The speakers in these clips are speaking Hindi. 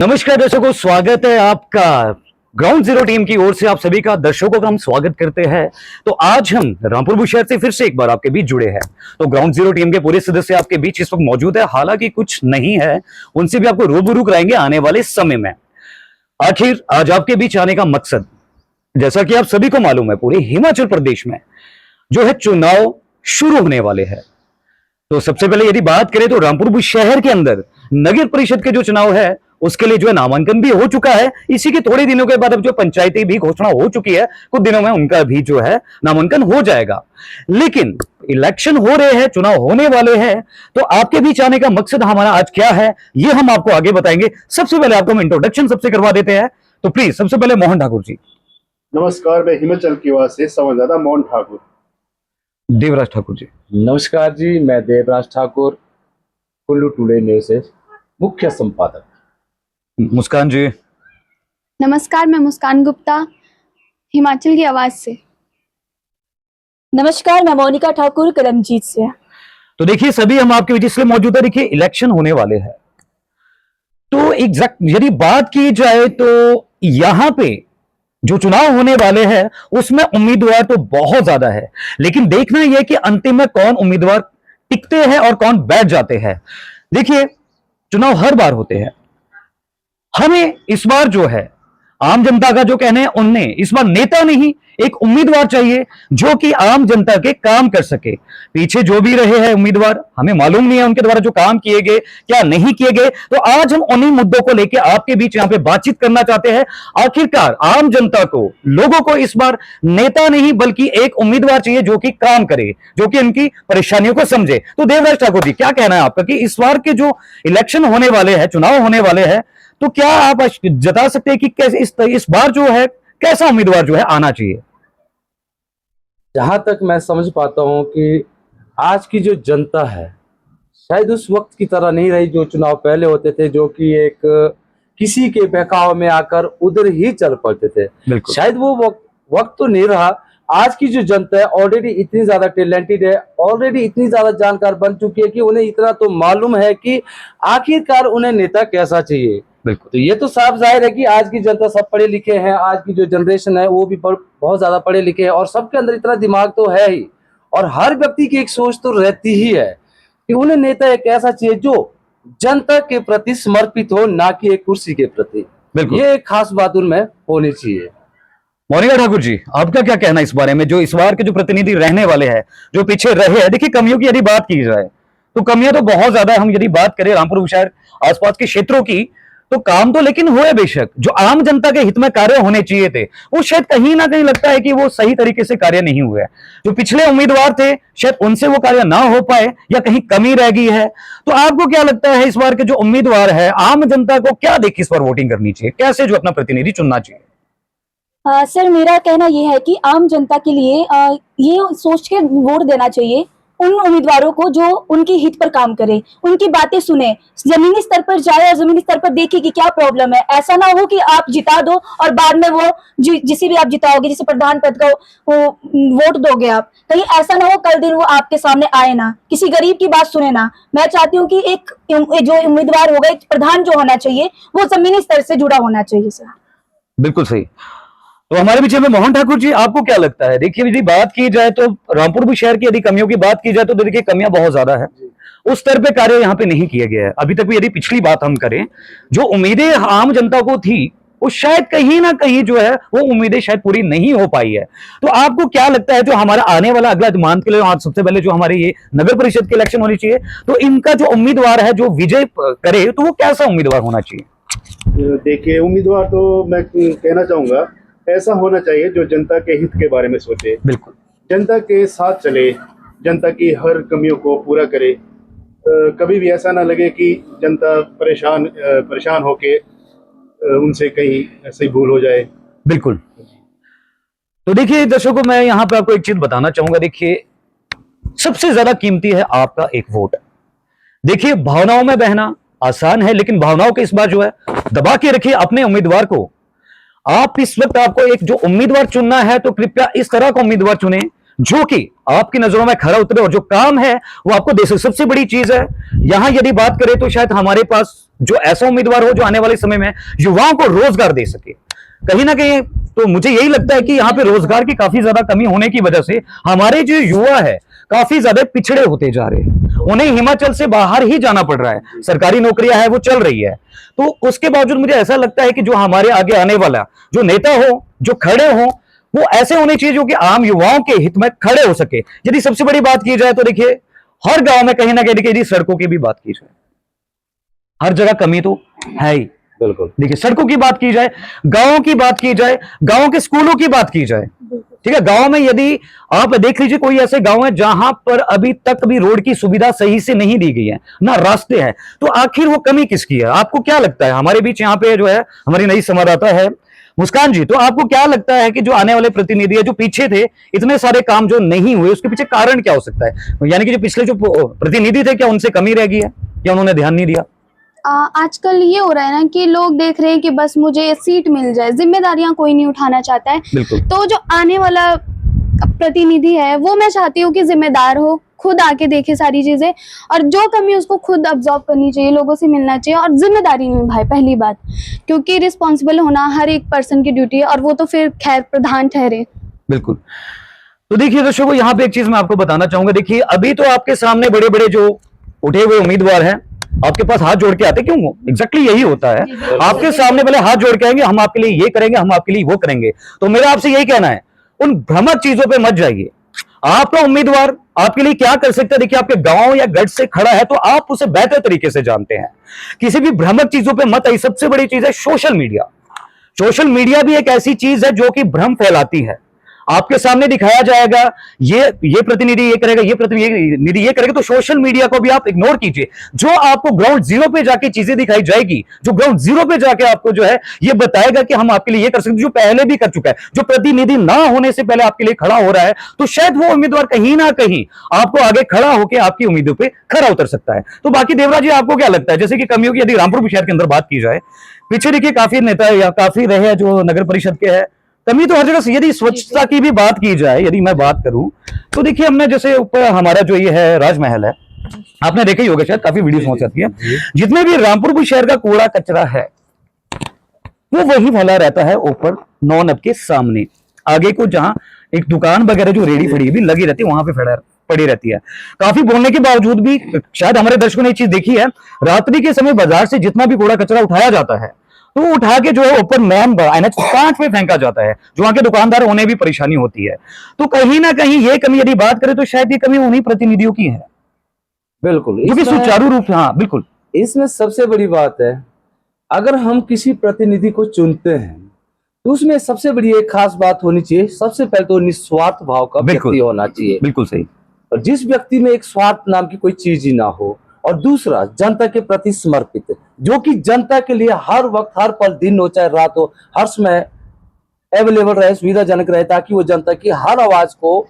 नमस्कार दर्शकों, स्वागत है आपका ग्राउंड जीरो टीम की ओर से। आप सभी का दर्शकों का हम स्वागत करते हैं। तो आज हम रामपुर बुशहर से फिर से एक बार आपके बीच जुड़े हैं। तो ग्राउंड जीरो टीम के पूरे सदस्य आपके बीच इस वक्त मौजूद है, हालांकि कुछ नहीं है, उनसे भी आपको रूबरू कराएंगे आने वाले समय में। आखिर आज आपके बीच आने का मकसद, जैसा कि आप सभी को मालूम है, पूरे हिमाचल प्रदेश में जो है चुनाव शुरू होने वाले हैं। तो सबसे पहले यदि बात करें तो रामपुर बुशहर के अंदर नगर परिषद के जो चुनाव है उसके लिए जो है नामांकन भी हो चुका है। इसी के थोड़े दिनों के बाद अब जो पंचायती भी घोषणा हो चुकी है, कुछ दिनों में उनका भी जो है नामांकन हो जाएगा। लेकिन इलेक्शन हो रहे हैं, चुनाव होने वाले हैं, तो आपके बीच आने का मकसद हमारा आज क्या है ये हम आपको आगे बताएंगे। सबसे पहले आपको हम इंट्रोडक्शन सबसे करवा देते हैं। तो प्लीज सबसे पहले मोहन ठाकुर जी। नमस्कार, मैं हिमाचल की आवाज से संवाददाता मोहन ठाकुर। देवराज ठाकुर जी। नमस्कार जी, मैं देवराज ठाकुर, कुल्लू टुडे न्यूज़ से मुख्य संपादक। मुस्कान जी। नमस्कार, मैं मुस्कान गुप्ता, हिमाचल की आवाज से। नमस्कार, मैं मोनिका ठाकुर, कलमजीत से। तो देखिए, सभी हम आपके बीच इसलिए मौजूद है, देखिए इलेक्शन होने वाले हैं, तो एग्जैक्ट यदि बात की जाए तो यहां पे जो चुनाव होने वाले हैं उसमें उम्मीदवार तो बहुत ज्यादा है, लेकिन देखना यह कि अंतिम में कौन उम्मीदवार टिकते हैं और कौन बैठ जाते हैं। देखिए, चुनाव हर बार होते हैं, हमें इस बार जो है आम जनता का जो कहना है, उनने इस बार नेता नहीं एक उम्मीदवार चाहिए जो कि आम जनता के काम कर सके। पीछे जो भी रहे हैं उम्मीदवार, हमें मालूम नहीं है उनके द्वारा जो काम किए गए क्या नहीं किए गए। तो आज हम उन्हीं मुद्दों को लेकर आपके बीच यहां पे बातचीत करना चाहते हैं। आखिरकार आम जनता को, लोगों को इस बार नेता नहीं बल्कि एक उम्मीदवार चाहिए जो कि काम करे, जो कि इनकी परेशानियों को समझे। तो देवराज ठाकुर जी, क्या कहना है आपका कि इस बार के जो इलेक्शन होने वाले हैं, चुनाव होने वाले हैं, तो क्या आप जता सकते हैं कि कैसे इस बार जो है कैसा उम्मीदवार जो है आना चाहिए? जहां तक मैं समझ पाता हूं कि आज की जो जनता है शायद उस वक्त की तरह नहीं रही जो चुनाव पहले होते थे, जो कि एक किसी के बहकाव में आकर उधर ही चल पड़ते थे। शायद वो वक्त तो नहीं रहा। आज की जो जनता है ऑलरेडी इतनी ज्यादा टैलेंटेड है, ऑलरेडी इतनी ज्यादा जानकार बन चुकी है कि उन्हें इतना तो मालूम है कि आखिरकार उन्हें नेता कैसा चाहिए। तो ये तो साफ जाहिर है कि आज की जनता सब पढ़े लिखे हैं, आज की जो जनरेशन है वो भी बहुत ज्यादा पढ़े लिखे हैं, और सबके अंदर इतना दिमाग तो है ही, और हर व्यक्ति की एक सोच तो रहती ही है कि उन्हें नेता एक ऐसा चाहिए जो जनता के प्रति समर्पित हो, ना कि एक कुर्सी के प्रति। ये एक खास बात उनमें होनी चाहिए। मोनिका ठाकुर जी, आपका क्या कहना इस बारे में, जो इस बार के जो प्रतिनिधि रहने वाले हैं, जो पीछे रहे हैं? देखिए, कमियों की यदि बात की जाए तो कमियां तो बहुत ज्यादा है। हम यदि बात करें रामपुर बुशहर आसपास के क्षेत्रों की, तो काम तो लेकिन हुए बेशक, जो आम जनता के हित में कार्य होने चाहिए थे वो शायद कहीं ना कहीं लगता है कि वो सही तरीके से कार्य नहीं हुए। जो पिछले उम्मीदवार थे शायद उनसे वो कार्य ना हो पाए या कहीं कमी रह गई है। तो आपको क्या लगता है इस बार के जो उम्मीदवार है, आम जनता को क्या देख इस बार वोटिंग करनी चाहिए, कैसे जो अपना प्रतिनिधि चुनना चाहिए? सर, मेरा कहना यह है कि आम जनता के लिए ये सोच के वोट देना चाहिए उन उम्मीदवारों को जो उनके हित पर काम करे, उनकी बातें सुने, जमीनी स्तर पर जाए और जमीनी स्तर पर देखे कि क्या प्रॉब्लम है। ऐसा ना हो कि आप जिता दो और बाद में वो जिसे भी आप जिताओगे, जिसे प्रधान पद का वोट दोगे आप, कहीं ऐसा ना हो कल दिन वो आपके सामने आए ना, किसी गरीब की बात सुने ना। मैं चाहती हूँ कि एक जो उम्मीदवार होगा, एक प्रधान जो होना चाहिए वो जमीनी स्तर से जुड़ा होना चाहिए। सर बिल्कुल सही। तो हमारे पीछे में मोहन ठाकुर जी, आपको क्या लगता है? देखिए, यदि बात की जाए तो रामपुर बुशहर की यदि कमियों की बात की जाए तो देखिए कमियां बहुत ज्यादा है, उस स्तर पे कार्य यहाँ पे नहीं किया गया है अभी तक भी। यदि पिछली बात हम करें, जो उम्मीदें आम जनता को थी वो शायद कहीं ना कहीं जो है वो उम्मीदें शायद पूरी नहीं हो पाई है। तो आपको क्या लगता है जो हमारा आने वाला अगला मान के लिए आज सबसे पहले जो हमारे ये नगर परिषद की इलेक्शन होनी चाहिए, तो इनका जो उम्मीदवार है जो विजय करे तो वो कैसा उम्मीदवार होना चाहिए? देखिए, उम्मीदवार तो मैं कहना चाहूंगा ऐसा होना चाहिए जो जनता के हित के बारे में सोचे, बिल्कुल जनता के साथ चले, जनता की हर कमियों को पूरा करे। कभी भी ऐसा ना लगे कि जनता परेशान होके उनसे कहीं ऐसी भूल हो जाए। बिल्कुल। तो देखिए दर्शकों, मैं यहाँ पे आपको एक चीज बताना चाहूंगा। देखिए, सबसे ज्यादा कीमती है आपका एक वोट। देखिए, भावनाओं में बहना आसान है, लेकिन भावनाओं के इस बार जो है दबा के रखिए अपने उम्मीदवार को। आप इस वक्त आपको एक जो उम्मीदवार चुनना है तो कृपया इस तरह का उम्मीदवार चुने जो कि आपकी नजरों में खरा उतरे और जो काम है वो आपको दे सके। सबसे बड़ी चीज है यहां यदि बात करें तो शायद हमारे पास जो ऐसा उम्मीदवार हो जो आने वाले समय में युवाओं को रोजगार दे सके। कहीं ना कहीं तो मुझे यही लगता है कि यहाँ पे रोजगार की काफी ज्यादा कमी होने की वजह से हमारे जो युवा है काफी ज्यादा पिछड़े होते जा रहे हैं। उन्हें हिमाचल से बाहर ही जाना पड़ रहा है। सरकारी नौकरियां है वो चल रही है, तो उसके बावजूद मुझे ऐसा लगता है कि जो हमारे आगे आने वाला जो नेता हो, जो खड़े हो, वो ऐसे होने चाहिए जो कि आम युवाओं के हित में खड़े हो सके। यदि सबसे बड़ी बात की जाए तो देखिए, हर गांव में कहीं ना कहीं देखिए, यदि सड़कों की भी बात की जाए, हर जगह कमी तो है ही। बिल्कुल। देखिए, सड़कों की बात की जाए, गांवों की बात की जाए, गांवों के स्कूलों की बात की जाए, ठीक है, गांव में यदि आप देख लीजिए, कोई ऐसे गांव है जहां पर अभी तक भी रोड की सुविधा सही से नहीं दी गई है, ना रास्ते हैं, तो आखिर वो कमी किसकी है? आपको क्या लगता है? हमारे बीच यहाँ पे जो है हमारी नई संवाददाता है मुस्कान जी, तो आपको क्या लगता है कि जो आने वाले प्रतिनिधि है, जो पीछे थे, इतने सारे काम जो नहीं हुए, उसके पीछे कारण क्या हो सकता है? यानी कि जो पिछले जो प्रतिनिधि थे, क्या उनसे कमी रह गई है, क्या उन्होंने ध्यान नहीं दिया? आजकल ये हो रहा है ना कि लोग देख रहे हैं कि बस मुझे सीट मिल जाए, जिम्मेदारियां कोई नहीं उठाना चाहता है। बिल्कुल। तो जो आने वाला प्रतिनिधि है वो मैं चाहती हूँ कि जिम्मेदार हो, खुद आके देखे सारी चीजें, और जो कमी उसको खुद ऑब्जर्व करनी चाहिए, लोगों से मिलना चाहिए और जिम्मेदारी निभाए, पहली बात, क्योंकि रिस्पॉन्सिबल होना हर एक पर्सन की ड्यूटी है, और वो तो फिर खैर प्रधान ठहरे। बिल्कुल। तो देखिए दर्शकों, यहाँ पे एक चीज मैं आपको बताना चाहूंगा। देखिए, अभी तो आपके सामने बड़े बड़े जो उठे हुए उम्मीदवार हैं, आपके पास हाथ जोड़ के आते क्यों? एग्जैक्टली यही होता है, आपके सामने पहले हाथ जोड़ के आएंगे, हम आपके लिए ये करेंगे, हम आपके लिए वो करेंगे। तो मेरा आपसे यही कहना है, उन भ्रमक चीजों पे मत जाइए। आपका उम्मीदवार आपके लिए क्या कर सकता है, देखिए, आपके गांव या गढ़ से खड़ा है तो आप उसे बेहतर तरीके से जानते हैं। किसी भी भ्रमक चीजों पे मत आइए। सबसे बड़ी चीज है सोशल मीडिया। सोशल मीडिया भी एक ऐसी चीज है जो कि भ्रम फैलाती है। आपके सामने दिखाया जाएगा, ये प्रतिनिधि ये करेगा, ये प्रतिनिधि ये करेगा, तो सोशल मीडिया को भी आप इग्नोर कीजिए। जो आपको ग्राउंड जीरो पे जाके चीजें दिखाई जाएगी, जो ग्राउंड जीरो पे जाके आपको जो है ये बताएगा कि हम आपके लिए ये कर सकते हैं, जो पहले भी कर चुका है, जो प्रतिनिधि ना होने से पहले आपके लिए खड़ा हो रहा है, तो शायद वो उम्मीदवार कहीं ना कहीं आपको आगे खड़ा होकर आपकी उम्मीदों पर खरा उतर सकता है। तो बाकी देवराज जी, आपको क्या लगता है? जैसे कि कमियों की यदि रामपुर शहर के अंदर बात की जाए, पीछे देखिए काफी नेता या काफी रहे हैं जो नगर परिषद के हैं, कमी तो हर जगह से। यदि स्वच्छता की भी बात की जाए, यदि मैं बात करूं, तो देखिए, हमने जैसे ऊपर हमारा जो ये है राजमहल है, आपने देखा ही होगा, शायद काफी वीडियोस हो जाती है, जितने भी रामपुर शहर का कूड़ा कचरा है वो वही फैला रहता है ऊपर 9 नब के सामने। आगे को जहां एक दुकान वगैरह जो रेडी फड़ी भी लगी रहती है, वहां पे पड़ी रहती है। काफी बोलने के बावजूद भी शायद हमारे दर्शकों ने ये चीज देखी है, रात्रि के समय बाजार से जितना भी कूड़ा कचरा उठाया जाता है, तो उठा के जो है ऊपर मैन NH 5 पे फेंका जाता है, जो वहां के दुकानदार, उन्हें भी परेशानी होती है। तो कहीं ना कहीं ये कमी यदि बात करें तो शायद ये कमी उन्हीं प्रतिनिधियों की है, बिल्कुल, जो कि सुचारू रूप से, हाँ बिल्कुल, इसमें सबसे बड़ी बात है, अगर हम किसी प्रतिनिधि को चुनते हैं तो उसमें सबसे बड़ी एक खास बात होनी चाहिए। सबसे पहले तो निस्वार्थ भाव का व्यक्ति होना चाहिए। बिल्कुल सही। और जिस व्यक्ति में एक स्वार्थ नाम की कोई चीज ही ना हो, और दूसरा जनता के प्रति समर्पित, जो कि जनता के लिए हर वक्त, हर पल, दिन हो चाहे रात हो, हर समय अवेलेबल रहे, सुविधाजनक रहे, ताकि वो जनता की हर आवाज को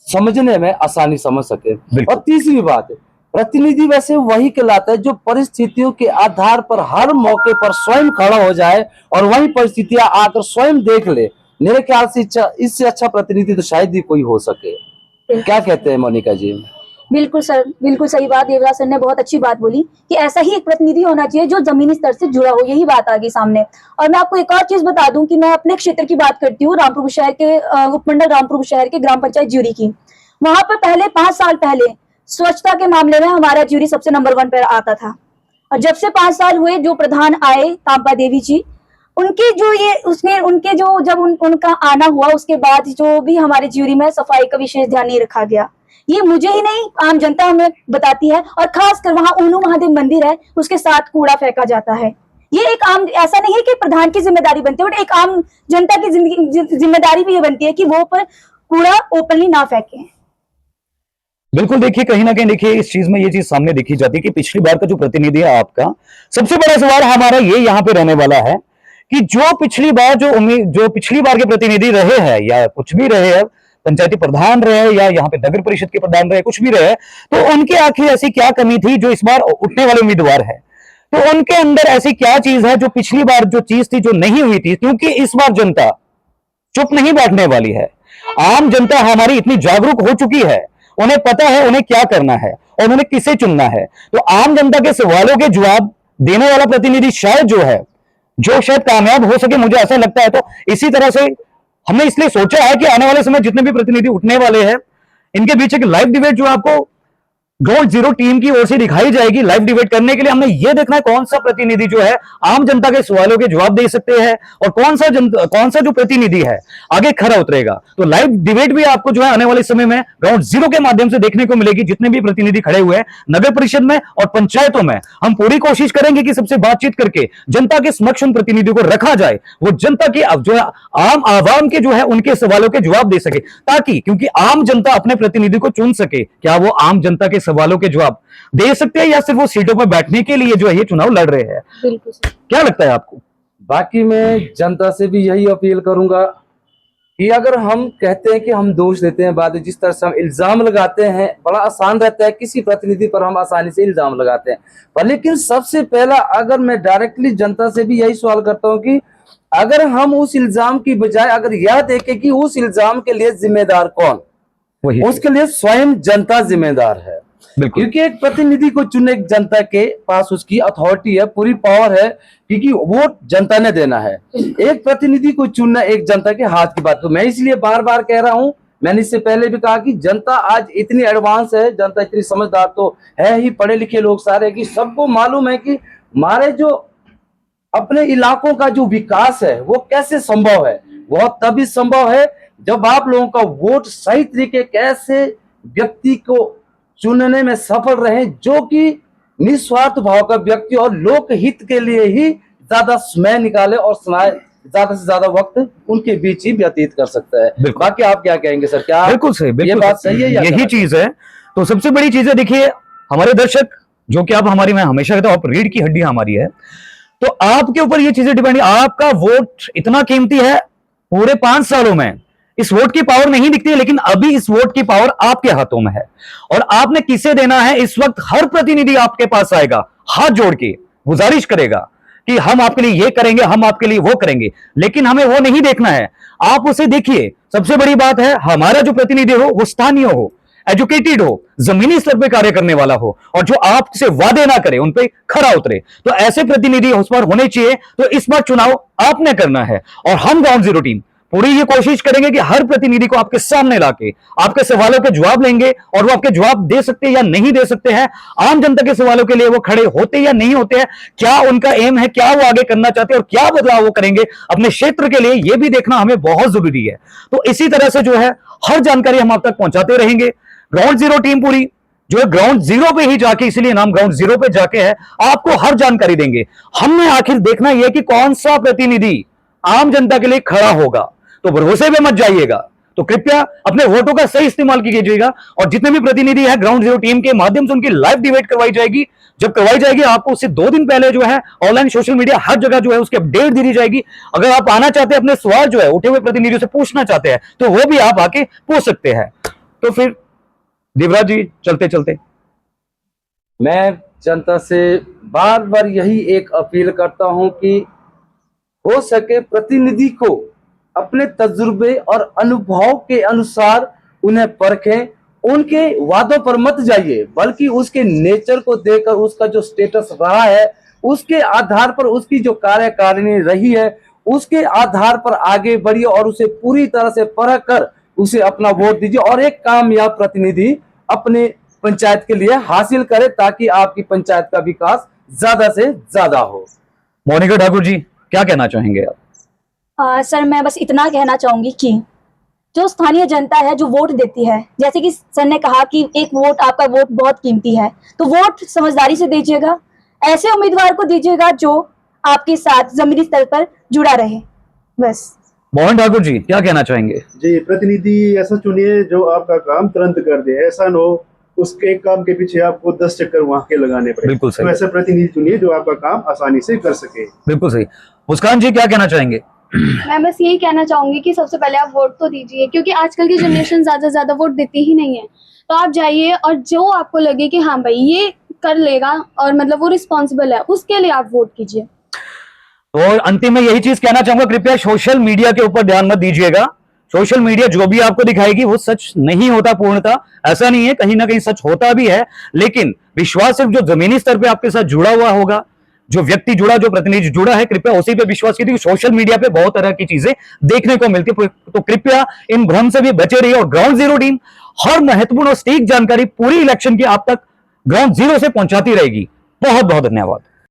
समझने में आसानी समझ सके। और तीसरी बात है, प्रतिनिधि वैसे वही कहलाता है जो परिस्थितियों के आधार पर हर मौके पर स्वयं खड़ा हो जाए और वही परिस्थितियां आकर स्वयं देख ले। मेरे ख्याल से इससे अच्छा प्रतिनिधि तो शायद ही कोई हो सके। क्या कहते हैं मोनिका जी? बिल्कुल सर, बिल्कुल सही बात। देवराज सर ने बहुत अच्छी बात बोली कि ऐसा ही एक प्रतिनिधि होना चाहिए जो जमीनी स्तर से जुड़ा हो। यही बात आ गई सामने। और मैं आपको एक और चीज बता दूं कि मैं अपने क्षेत्र की बात करती हूँ, रामपुर शहर के उपमंडल रामपुर शहर के ग्राम पंचायत ज्यूरी की। वहां पर पहले 5 साल पहले स्वच्छता के मामले में हमारा ज्यूरी सबसे नंबर 1 पर आता था। और जब से 5 साल हुए, जो प्रधान आए कांपा देवी जी, उनके जो ये उसने उनके जो जब उनका आना हुआ, उसके बाद जो भी हमारे ज्यूरी में सफाई का विशेष ध्यान नहीं रखा गया। ये मुझे ही नहीं, आम जनता हमें बताती है। और खासकर वहां ऊनू महादेव मंदिर है, उसके साथ कूड़ा फेंका जाता है। ये एक आम, ऐसा नहीं है कि प्रधान की जिम्मेदारी बनती है, बट एक आम जनता की जिम्मेदारी भी ये बनती है कि वो पर कूड़ा ओपनली ना फेंके। बिल्कुल। देखिए, कहीं ना कहीं देखिए, इस चीज में ये चीज सामने देखी जाती है कि पिछली बार का जो प्रतिनिधि है आपका, सबसे बड़ा सवाल हमारा ये यहाँ पे रहने वाला है कि जो पिछली बार जो पिछली बार के प्रतिनिधि रहे हैं, या कुछ भी रहे हैं, पंचायती प्रधान रहे या यहाँ पे नगर परिषद के प्रधान रहे, कुछ भी रहे, तो उनके आखिर ऐसी क्या कमी थी जो इस बार उठने वाले उम्मीदवार है? तो उनके अंदर ऐसी क्या चीज है जो पिछली बार जो चीज थी जो नहीं हुई थी? क्योंकि इस बार जनता चुप नहीं बैठने वाली है। आम जनता हमारी इतनी जागरूक हो चुकी है, उन्हें पता है उन्हें क्या करना है और उन्हें किसे चुनना है। तो आम जनता के सवालों के जवाब देने वाला प्रतिनिधि शायद जो शायद कामयाब हो सके, मुझे ऐसा लगता है। तो इसी तरह से हमने इसलिए सोचा है कि आने वाले समय जितने भी प्रतिनिधि उठने वाले हैं, इनके बीच एक लाइव डिबेट जो आपको ग्राउंड जीरो टीम की ओर से दिखाई जाएगी। लाइव डिबेट करने के लिए हमने ये देखना है कौन सा प्रतिनिधि जो है आम जनता के सवालों के जवाब दे सकते हैं और कौन सा जो प्रतिनिधि है आगे खरा उतरेगा। तो लाइव डिबेट भी आपको जो है आने वाले समय में ग्राउंड जीरो के माध्यम से देखने को मिलेगी। जितने भी प्रतिनिधि खड़े हुए हैं नगर परिषद में और पंचायतों में, हम पूरी कोशिश करेंगे कि सबसे बातचीत करके जनता के समक्ष उन प्रतिनिधियों को रखा जाए, वो जनता की जो है आम आवाम के जो है उनके सवालों के जवाब दे सके, ताकि क्योंकि आम जनता अपने प्रतिनिधि को चुन सके। क्या वो आम जनता के सवालों के जवाब दे सकते हैं या सिर्फ वो सीटों पर बैठने के लिए जो है ये चुनाव लड़ रहे हैं? बिल्कुल सर। क्या लगता है आपको? बाकी मैं जनता से भी यही अपील करूंगा कि अगर हम कहते हैं कि हम दोष देते हैं, बाद जिस तरह से हम इल्जाम लगाते हैं, बड़ा आसान रहता है किसी प्रतिनिधि पर हम आसानी से इल्जाम लगाते हैं। पर लेकिन सबसे पहला अगर मैं डायरेक्टली जनता से भी यही सवाल करता हूं कि अगर हम उस इल्जाम की बजाय अगर यह देखें कि उस इल्जाम के लिए जिम्मेदार कौन, वही उसके लिए स्वयं जनता जिम्मेदार है। बिल्कुल। क्योंकि एक प्रतिनिधि को चुनने जनता के पास उसकी अथॉरिटी है, पूरी पावर है, क्योंकि वोट जनता ने देना है। एक प्रतिनिधि को चुनना एक जनता के हाथ की बात। तो मैं इसलिए बार बार कह रहा हूं, मैंने इससे पहले भी कहा कि जनता आज इतनी एडवांस है, जनता इतनी समझदार तो है ही, पढ़े लिखे लोग सारे, कि सबको मालूम है कि हमारे जो अपने इलाकों का जो विकास है वो कैसे संभव है। वह तभी संभव है जब आप लोगों का वोट सही तरीके कैसे व्यक्ति को चुनने में सफल रहे, जो कि निस्वार्थ भाव का व्यक्ति और लोक हित के लिए ही ज्यादा समय निकाले और ज्यादा से ज्यादा वक्त उनके बीच ही व्यतीत कर सकता है। बाकी आप क्या कहेंगे सर? क्या बिल्कुल सही, बिल्कुल ये बात सही है? यही चीज है। तो सबसे बड़ी चीज है, देखिए हमारे दर्शक जो कि आप हमारी, मैं हमेशा कहता हूं आप रीढ़ की हड्डी हमारी है, तो आपके ऊपर ये चीजें डिपेंड है। आपका वोट इतना कीमती है, पूरे 5 सालों में इस वोट की पावर नहीं दिखती है, लेकिन अभी इस वोट की पावर आपके हाथों में है और आपने किसे देना है। इस वक्त हर प्रतिनिधि आपके पास आएगा, हाथ जोड़ के गुजारिश करेगा कि हम आपके लिए ये करेंगे, हम आपके लिए वो करेंगे, लेकिन हमें वो नहीं देखना है। आप उसे देखिए। सबसे बड़ी बात है, हमारा जो प्रतिनिधि हो वो स्थानीय हो, एजुकेटेड हो, जमीनी स्तर पे कार्य करने वाला हो और जो आपसे वादे ना करे, उन पे खरा उतरे। तो ऐसे प्रतिनिधि उस पर होने चाहिए। तो इस बार चुनाव आपने करना है और हम ग्राउंड जीरो टीम पूरी ये कोशिश करेंगे कि हर प्रतिनिधि को आपके सामने लाके आपके सवालों के जवाब लेंगे और वो आपके जवाब दे सकते हैं या नहीं दे सकते हैं, आम जनता के सवालों के लिए वो खड़े होते या नहीं होते हैं, क्या उनका एम है, क्या वो आगे करना चाहते हैं और क्या बदलाव वो करेंगे अपने क्षेत्र के लिए, ये भी देखना हमें बहुत जरूरी है। तो इसी तरह से जो है हर जानकारी हम आप तक पहुंचाते रहेंगे। ग्राउंड जीरो टीम पूरी जो है ग्राउंड जीरो पे ही जाके, इसलिए नाम ग्राउंड जीरो पे जाके है, आपको हर जानकारी देंगे। हमने आखिर देखना यह कि कौन सा प्रतिनिधि आम जनता के लिए खड़ा होगा। तो भरोसे पे मत जाइएगा। तो कृपया अपने वोटों का सही इस्तेमाल कीजिएगा और जितने भी प्रतिनिधि है ग्राउंड जीरो टीम के माध्यम से उनकी लाइव डिबेट करवाई जाएगी। जब करवाई जाएगी आपको उससे 2 दिन पहले जो है ऑनलाइन सोशल मीडिया हर जगह जो है उसकी अपडेट दी जाएगी। अगर आप आना चाहते हैं, अपने सवाल जो है उठे हुए प्रतिनिधियों से पूछना चाहते हैं, तो वो भी आप आके पूछ सकते हैं। तो फिर देवराज जी चलते चलते मैं जनता से बार बार यही एक अपील करता हूं कि हो सके प्रतिनिधि को अपने तजुर्बे और अनुभव के अनुसार उन्हें परखें। उनके वादों पर मत जाइए, बल्कि उसके नेचर को देखकर, उसका जो स्टेटस रहा है उसके आधार पर, उसकी जो कार्यकारिणी रही है उसके आधार पर आगे बढ़िए और उसे पूरी तरह से परख कर उसे अपना वोट दीजिए और एक कामयाब प्रतिनिधि अपने पंचायत के लिए हासिल करे, ताकि आपकी पंचायत का विकास ज्यादा से ज्यादा हो। मोनिका ठाकुर जी क्या कहना चाहेंगे आप? सर मैं बस इतना कहना चाहूंगी कि जो स्थानीय जनता है जो वोट देती है, जैसे कि सर ने कहा कि एक वोट, आपका वोट बहुत कीमती है, तो वोट समझदारी से दीजिएगा, ऐसे उम्मीदवार को दीजिएगा जो आपके साथ जमीनी स्तर पर जुड़ा रहे। बस। मोहन ठाकुर जी क्या कहना चाहेंगे? जी, प्रतिनिधि ऐसा चुनिए जो आपका काम तुरंत कर दे। ऐसा न हो उसके काम के पीछे आपको 10 चक्कर वहां के लगाने पड़े। बिल्कुल सही। तो ऐसा प्रतिनिधि चुनिए जो आपका काम आसानी से कर सके। बिल्कुल सही। मुस्कान जी क्या कहना चाहेंगे? मैं बस यही कहना चाहूंगी कि सबसे पहले आप वोट तो दीजिए, क्योंकि आजकल की जनरेशन ज्यादा वोट देती ही नहीं है। तो आप जाइए और जो आपको लगे कि हाँ भाई ये कर लेगा और मतलब वो रिस्पॉन्सिबल है, उसके लिए आप वोट कीजिए। तो अंतिम में यही चीज कहना चाहूंगा, कृपया सोशल मीडिया के ऊपर ध्यान मत दीजिएगा। सोशल मीडिया जो भी आपको दिखाएगी वो सच नहीं होता पूर्णतः, ऐसा नहीं है, कहीं ना कहीं सच होता भी है, लेकिन विश्वास सिर्फ जो जमीनी स्तर पे आपके साथ जुड़ा हुआ होगा, जो व्यक्ति जुड़ा, जो प्रतिनिधि जुड़ा है, कृपया उसी पे विश्वास कीजिए। सोशल मीडिया पे बहुत तरह की चीजें देखने को मिलती है, तो कृपया इन भ्रम से भी बचे रहिए। और ग्राउंड जीरो टीम हर महत्वपूर्ण और सटीक जानकारी पूरी इलेक्शन की आप तक ग्राउंड जीरो से पहुंचाती रहेगी। बहुत बहुत धन्यवाद।